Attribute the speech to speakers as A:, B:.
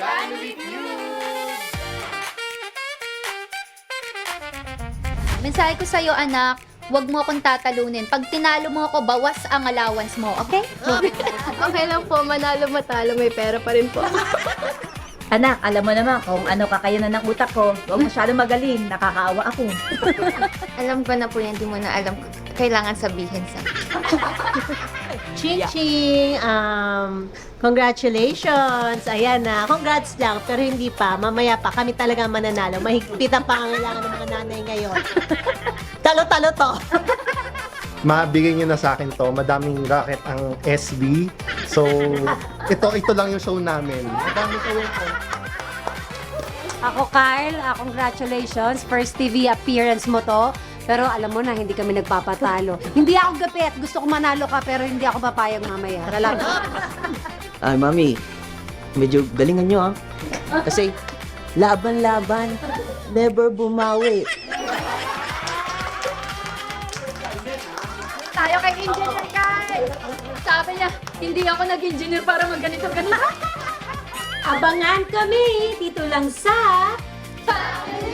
A: Family Feud!
B: Mensahe ko sa'yo, anak, huwag mo akong tatalunin. Pag tinalo mo ako, bawas ang allowance mo, okay?
C: Okay lang po, manalo matalo, may pera pa rin po.
D: Anak, alam mo naman kung ano kakayanan ng utak ko. Huwag masyado magaling, nakakaawa ako.
C: Alam ko na po yan, hindi mo na alam. Kailangan sabihin sa
E: Ching-ching! Congratulations! Ayan na, congrats lang, pero hindi pa. Mamaya pa, kami talaga mananalo. Mahigpitan pa ang kailangan ng mga nanay ngayon. Talo-talo to!
F: Mabigay niyo na sa akin to. Madaming racket ang SB. So, ito lang yung show namin. Madaming show ko.
G: Ako, Kyle, congratulations. First TV appearance mo to. Pero alam mo na, hindi kami nagpapatalo. Hindi ako gapit. Gusto ko manalo ka, pero hindi ako papayag mamaya. Talaga.
H: Ay, mami, medyo galingan nyo Kasi, laban-laban, never bumawi.
B: Tayo kay Engineer Kyle! Sabi niya, hindi ako nag-engineer para magganito-ganito.
G: Abangan kami dito lang sa...
B: Family